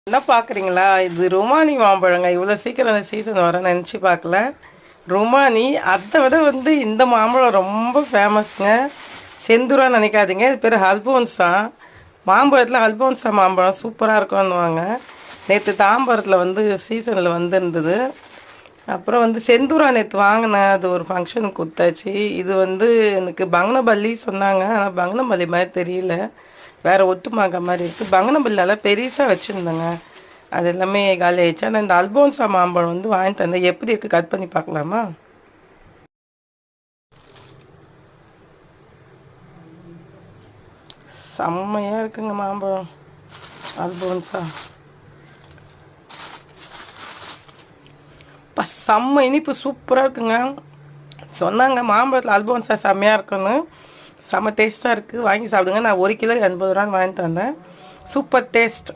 என்ன பார்க்குறீங்களா? இது ருமானி மாம்பழங்க. இவ்வளோ சீக்கிரம் அந்த சீசன் வர நினச்சி பார்க்கல. ருமானி அதை விட இந்த மாம்பழம் ரொம்ப ஃபேமஸ்ங்க. செந்தூரான்னு நினைக்காதீங்க, இது பேர் அல்போன்சா. மாம்பழத்தில் அல்போன்சா மாம்பழம் சூப்பராக இருக்கும்னுவாங்க. நேற்று தாம்பரத்தில் சீசனில் இருந்தது. அப்புறம் செந்தூரா நேற்று வாங்கினேன், அது ஒரு ஃபங்க்ஷனுக்கு கொடுத்தாச்சு. இது எனக்கு பங்கனபள்ளி சொன்னாங்க, ஆனால் பங்கனபள்ளி மாதிரி தெரியல, வேறு ஒட்டுமாங்க மாதிரி இருக்குது. பங்கனபள்ளி நல்லா பெருசாக வச்சுருந்தேங்க, அது எல்லாமே காலி ஆயிடுச்சு. ஆனால் இந்த அல்போன்சா மாம்பழம் வாங்கிட்டு வந்தேன். எப்படி இருக்குது கட் பண்ணி பார்க்கலாமா? செம்மையாக இருக்குங்க மாம்பழம் அல்போன்சா. இப்போ செம்ம இனிப்பு சூப்பராக இருக்குங்க. சொன்னாங்க மாம்பழத்தில் அல்போன்சா செம்மையாக இருக்குன்னு. செம்ம டேஸ்ட்டாக இருக்குது, வாங்கி சாப்பிடுங்க. நான் 1 கிலோ 80 ரூபான்னு வாங்கிட்டு வந்தேன். Super taste.